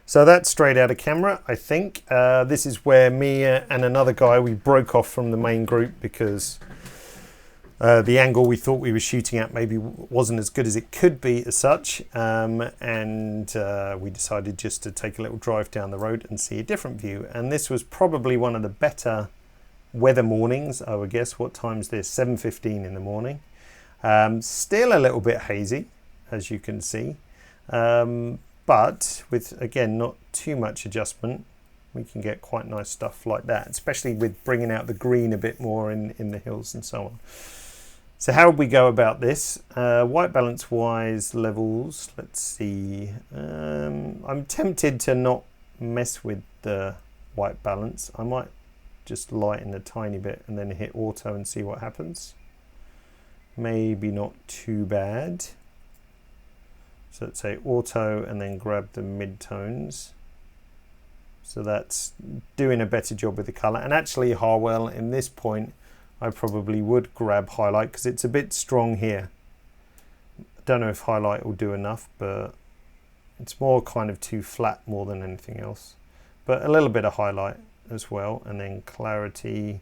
So that's straight out of camera, I think. This is where me and another guy, we broke off from the main group because the angle we thought we were shooting at maybe wasn't as good as it could be as such. And we decided just to take a little drive down the road and see a different view. And this was probably one of the better weather mornings, I would guess. What time's this? 7:15 in the morning. Still a little bit hazy, as you can see. But with, again, not too much adjustment, we can get quite nice stuff like that, especially with bringing out the green a bit more in the hills and so on. So how would we go about this? White balance wise, levels, let's see. I'm tempted to not mess with the white balance. I might just lighten a tiny bit and then hit auto and see what happens. Maybe not too bad. So let's say auto and then grab the midtones. So that's doing a better job with the color. And actually, Harwell, in this point, I probably would grab highlight because it's a bit strong here. I don't know if highlight will do enough, but it's more kind of too flat more than anything else. But a little bit of highlight as well, and then clarity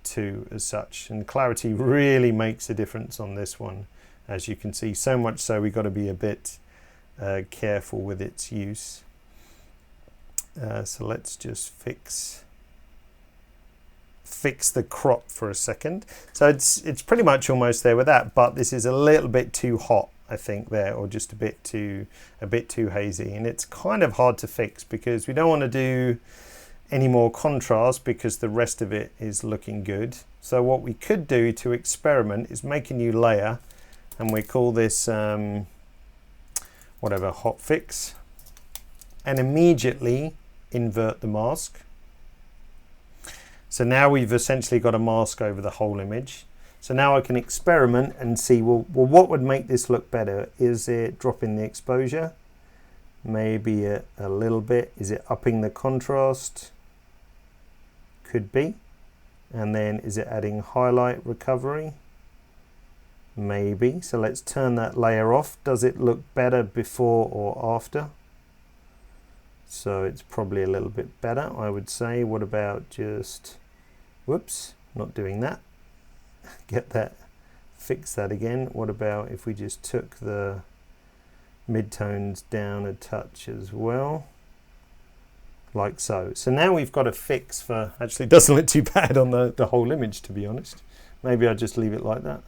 too as such. And clarity really makes a difference on this one, as you can see. So much so we've got to be a bit careful with its use. So let's just fix the crop for a second. So it's pretty much almost there with that, but this is a little bit too hot, I think, there, or just a bit too hazy, and it's kind of hard to fix because we don't want to do any more contrast because the rest of it is looking good. So what we could do to experiment is make a new layer, and we call this whatever, hot fix, and immediately invert the mask. So now we've essentially got a mask over the whole image. So now I can experiment and see, well what would make this look better? Is it dropping the exposure? Maybe a little bit. Is it upping the contrast? Could be. And then is it adding highlight recovery? Maybe. So let's turn that layer off. Does it look better before or after? So it's probably a little bit better, I would say. What about just, whoops, not doing that. Get that, fix that again. What about if we just took the midtones down a touch as well? Like so. So now we've got a fix for, actually it doesn't look too bad on the whole image, to be honest. Maybe I'll just leave it like that.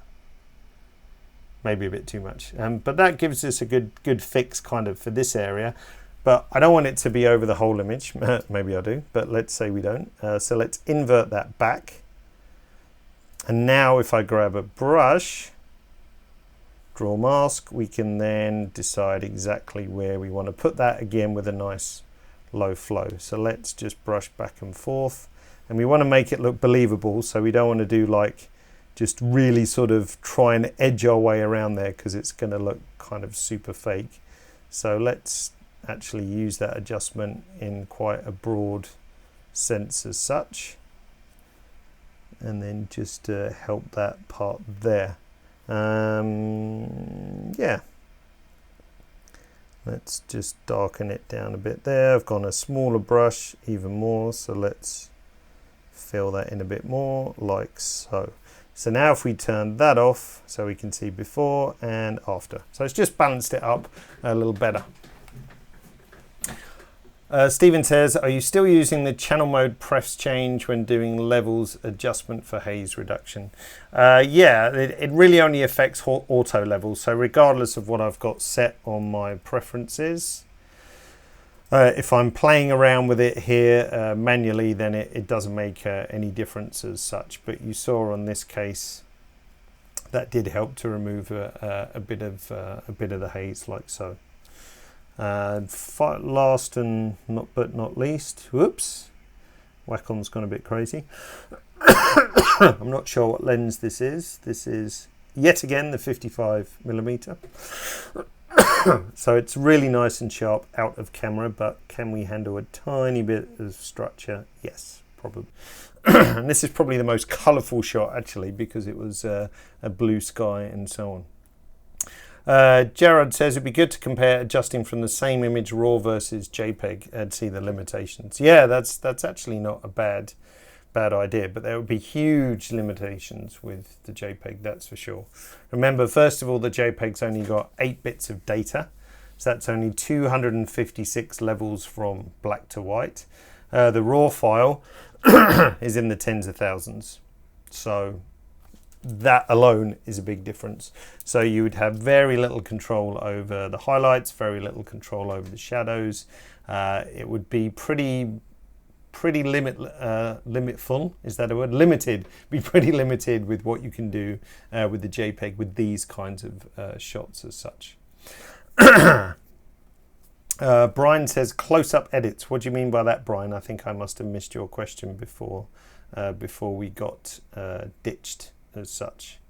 Maybe a bit too much. But that gives us a good fix kind of for this area. But I don't want it to be over the whole image. Maybe I do, but let's say we don't. So let's invert that back. And now if I grab a brush, draw mask, we can then decide exactly where we want to put that, again with a nice low flow. So let's just brush back and forth. And we want to make it look believable, so we don't want to do like just really sort of try and edge our way around there because it's going to look kind of super fake. So let's actually use that adjustment in quite a broad sense as such, and then just help that part there. Yeah, let's just darken it down a bit there. I've gone a smaller brush even more, so let's fill that in a bit more, like so. So now if we turn that off, so we can see before and after. So it's just balanced it up a little better. Stephen says, are you still using the channel mode press change when doing levels adjustment for haze reduction? Yeah, it really only affects auto levels. So regardless of what I've got set on my preferences, if I'm playing around with it here manually, then it doesn't make any difference as such. But you saw on this case that did help to remove a bit of the haze, like so. Last and not least, whoops, Wacom's gone a bit crazy. I'm not sure what lens this is. This is yet again the 55mm. So it's really nice and sharp out of camera, but can we handle a tiny bit of structure? Yes, probably. And this is probably the most colourful shot actually, because it was a blue sky and so on. Gerard says it'd be good to compare adjusting from the same image RAW versus JPEG and see the limitations. Yeah, that's actually not a bad idea, but there would be huge limitations with the JPEG, that's for sure. Remember, first of all, the JPEG's only got 8 bits of data, so that's only 256 levels from black to white. The RAW file is in the tens of thousands, so that alone is a big difference. So you would have very little control over the highlights, very little control over the shadows. It would be pretty limitful, is that a word? Limited. Be pretty limited with what you can do with the JPEG with these kinds of shots as such. Brian says close-up edits. What do you mean by that, Brian? I think I must have missed your question before we got ditched as such.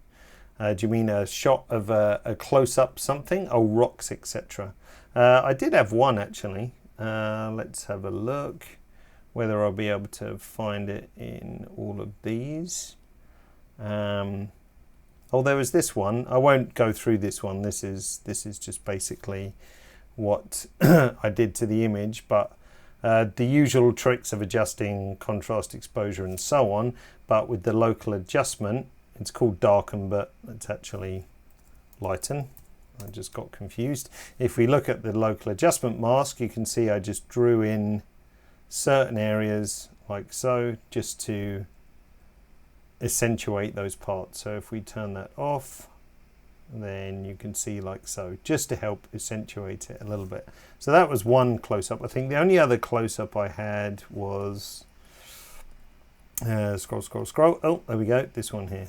Do you mean a shot of a close-up something? Oh, rocks, etc. I did have one actually. Let's have a look whether I'll be able to find it in all of these. Oh, there was this one. I won't go through this one. This is just basically what I did to the image, but the usual tricks of adjusting contrast, exposure and so on, but with the local adjustment, it's called darken, but it's actually lighten. I just got confused. If we look at the local adjustment mask, you can see I just drew in certain areas like so, just to accentuate those parts. So if we turn that off, then you can see like so, just to help accentuate it a little bit. So that was one close-up. I think the only other close-up I had was scroll. Oh, there we go, this one here,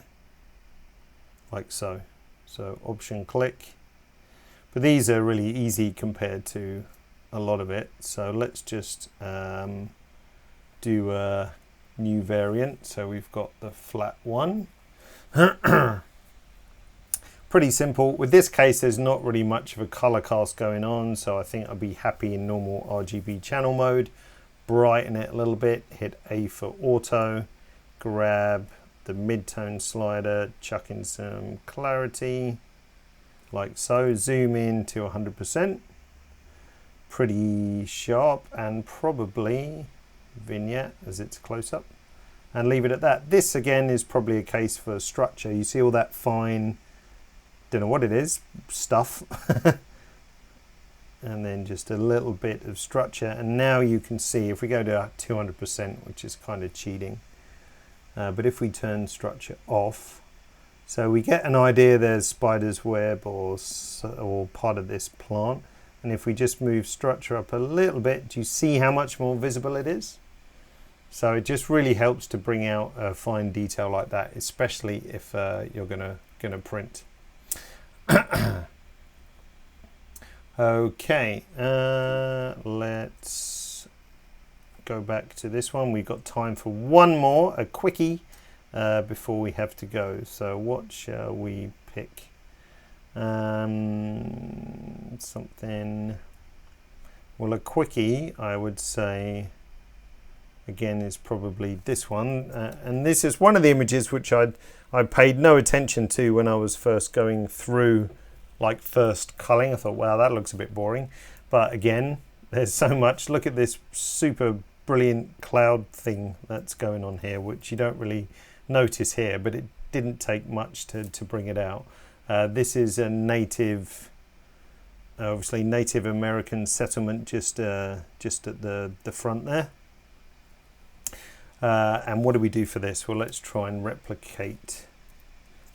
like so. So option click, but these are really easy compared to a lot of it. So let's just do a new variant. So we've got the flat one. Pretty simple. With this case, there's not really much of a color cast going on, so I think I'll be happy in normal RGB channel mode. Brighten it a little bit, hit A for auto, grab the mid-tone slider, chuck in some clarity, like so, zoom in to 100%. Pretty sharp, and probably vignette as it's close up, and leave it at that. This again is probably a case for structure. You see all that fine, don't know what it is, stuff, and then just a little bit of structure. And now you can see if we go to 200%, which is kind of cheating, but if we turn structure off, so we get an idea there's spider's web or part of this plant. And if we just move structure up a little bit, do you see how much more visible it is? So it just really helps to bring out a fine detail like that, especially if you're gonna print. Okay, let's go back to this one. We've got time for one more, a quickie, before we have to go. So what shall we pick? Something, well, a quickie I would say again is probably this one, and this is one of the images which I paid no attention to when I was first going through, like first culling. I thought, wow, that looks a bit boring, but again, there's so much. Look at this super brilliant cloud thing that's going on here, which you don't really notice here, but it didn't take much to bring it out. This is a obviously Native American settlement just at the front there. And what do we do for this? Well, let's try and replicate.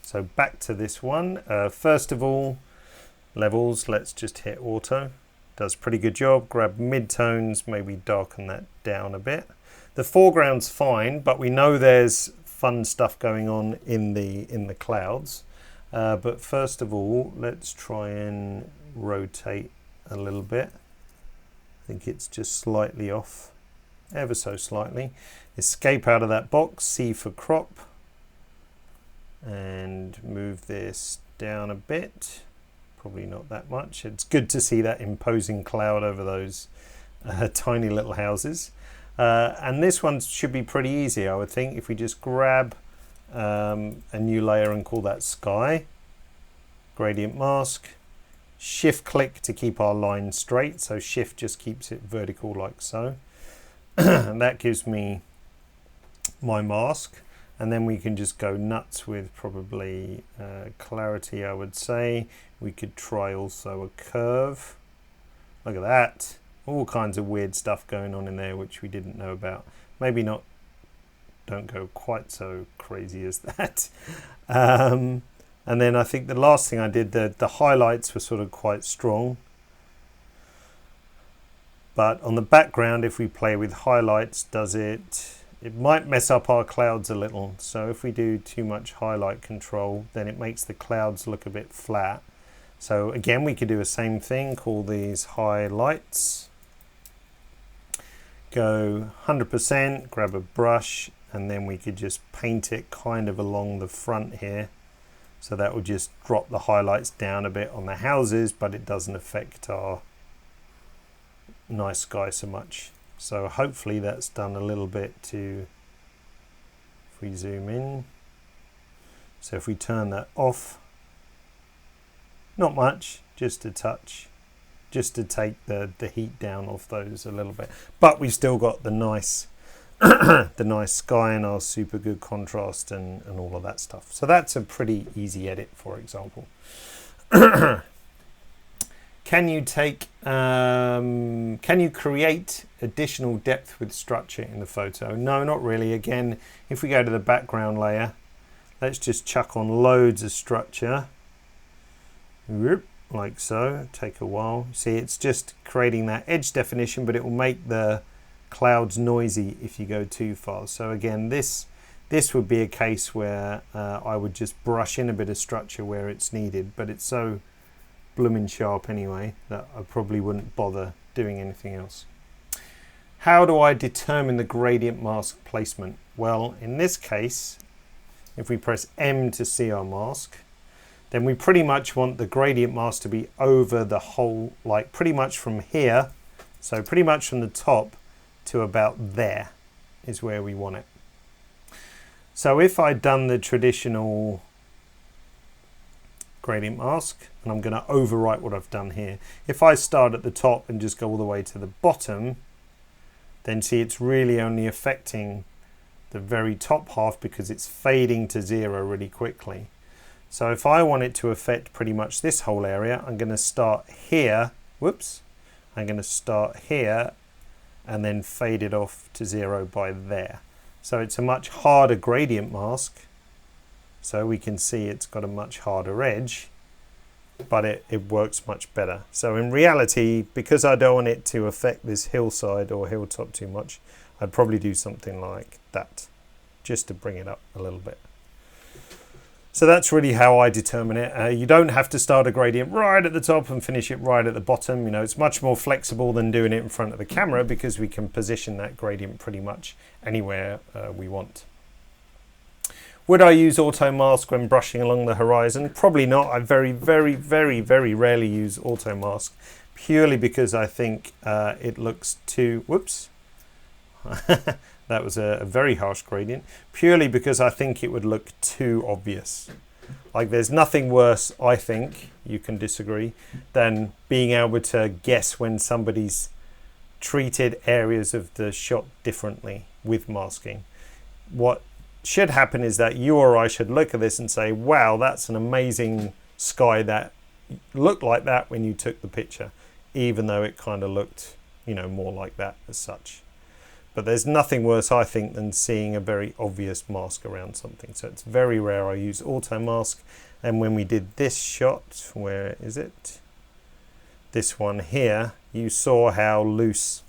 So back to this one. First of all, levels, let's just hit auto. Does a pretty good job. Grab mid-tones, maybe darken that down a bit. The foreground's fine, but we know there's fun stuff going on in the clouds. But first of all, let's try and rotate a little bit. I think it's just slightly off, ever so slightly. Escape out of that box, C for crop, and move this down a bit. Probably not that much. It's good to see that imposing cloud over those tiny little houses. And this one should be pretty easy, I would think, if we just grab a new layer and call that sky, gradient mask, shift click to keep our line straight, so shift just keeps it vertical like so. And that gives me my mask, and then we can just go nuts with probably clarity. I would say we could try also a curve. Look at that, all kinds of weird stuff going on in there which we didn't know about. Maybe not, don't go quite so crazy as that. And then I think the last thing I did, the highlights were sort of quite strong, but on the background, if we play with highlights, it might mess up our clouds a little. So if we do too much highlight control, then it makes the clouds look a bit flat. So again, we could do the same thing, call these highlights, go 100%, grab a brush, and then we could just paint it kind of along the front here. So that will just drop the highlights down a bit on the houses, but it doesn't affect our nice sky so much. So hopefully that's done a little bit to, if we zoom in, so if we turn that off, not much, just a touch, just to take the heat down off those a little bit, but we've still got the nice the nice sky and our super good contrast and all of that stuff. So that's a pretty easy edit, for example. Can you create additional depth with structure in the photo? No, not really. Again, if we go to the background layer, let's just chuck on loads of structure. Like so. Take a while. See, it's just creating that edge definition, but it will make the clouds noisy if you go too far. So again, this would be a case where I would just brush in a bit of structure where it's needed, but it's so blooming sharp anyway that I probably wouldn't bother doing anything else. How do I determine the gradient mask placement? Well, in this case, if we press M to see our mask, then we pretty much want the gradient mask to be over the whole, like pretty much from here, so pretty much from the top to about there is where we want it. So if I'd done the traditional gradient mask, and I'm going to overwrite what I've done here. If I start at the top and just go all the way to the bottom, then see it's really only affecting the very top half because it's fading to 0 really quickly. So if I want it to affect pretty much this whole area, I'm going to start here, whoops, I'm going to start here and then fade it off to 0 by there. So it's a much harder gradient mask. So we can see it's got a much harder edge, but it works much better. So in reality, because I don't want it to affect this hillside or hilltop too much, I'd probably do something like that, just to bring it up a little bit. So that's really how I determine it. You don't have to start a gradient right at the top and finish it right at the bottom. You know, it's much more flexible than doing it in front of the camera because we can position that gradient pretty much anywhere we want. Would I use auto mask when brushing along the horizon? Probably not. I very, very, very, very rarely use auto mask, purely because I think it looks too, whoops, that was a very harsh gradient, purely because I think it would look too obvious. Like there's nothing worse, I think, you can disagree, than being able to guess when somebody's treated areas of the shot differently with masking. What should happen is that you or I should look at this and say, wow, that's an amazing sky that looked like that when you took the picture, even though it kind of looked, you know, more like that as such. But there's nothing worse, I think, than seeing a very obvious mask around something. So it's very rare I use auto mask. And when we did this shot, where is it? This one here, you saw how loose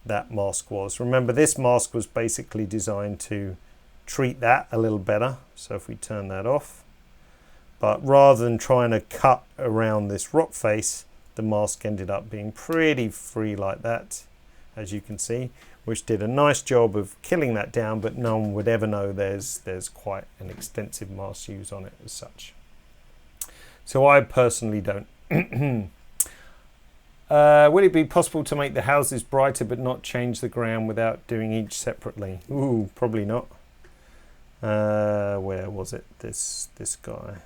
that mask was. Remember, this mask was basically designed to treat that a little better. So if we turn that off, but rather than trying to cut around this rock face, the mask ended up being pretty free like that, as you can see, which did a nice job of killing that down, but no one would ever know there's quite an extensive mask use on it as such. So I personally don't. Would it be possible to make the houses brighter but not change the ground without doing each separately? Ooh, probably not. Where was it? This guy.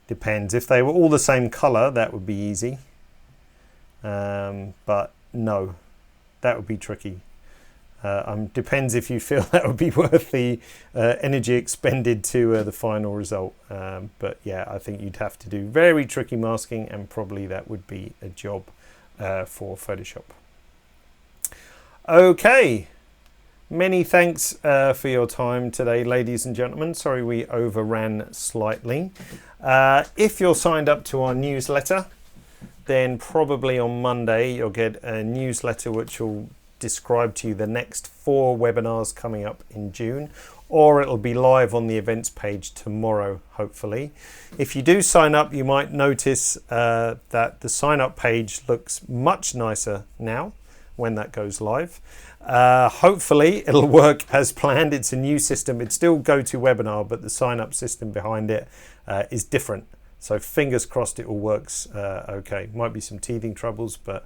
Depends. If they were all the same color, that would be easy. But no, that would be tricky. Depends if you feel that would be worth the energy expended to the final result. But yeah, I think you'd have to do very tricky masking, and probably that would be a job for Photoshop. Okay. Many thanks for your time today, ladies and gentlemen. Sorry we overran slightly. If you're signed up to our newsletter, then probably on Monday you'll get a newsletter which will describe to you the next 4 webinars coming up in June, or it'll be live on the events page tomorrow, hopefully. If you do sign up, you might notice that the sign up page looks much nicer now when that goes live. Hopefully it'll work as planned. It's a new system. It's still GoToWebinar, but the sign up system behind it is different. So fingers crossed it all works okay. Might be some teething troubles, but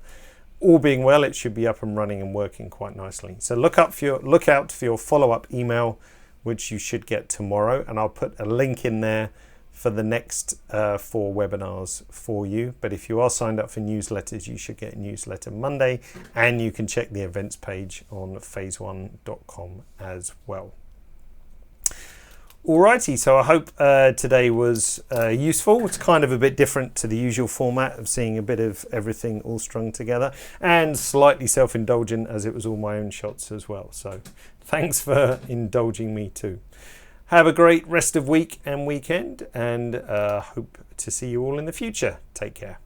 all being well, it should be up and running and working quite nicely. So look out for your follow-up email, which you should get tomorrow, and I'll put a link in there for the next 4 webinars for you. But if you are signed up for newsletters, you should get a newsletter Monday, and you can check the events page on phase1.com as well. Alrighty, so I hope today was useful. It's kind of a bit different to the usual format of seeing a bit of everything all strung together, and slightly self-indulgent as it was all my own shots as well. So thanks for indulging me too. Have a great rest of week and weekend, and hope to see you all in the future. Take care.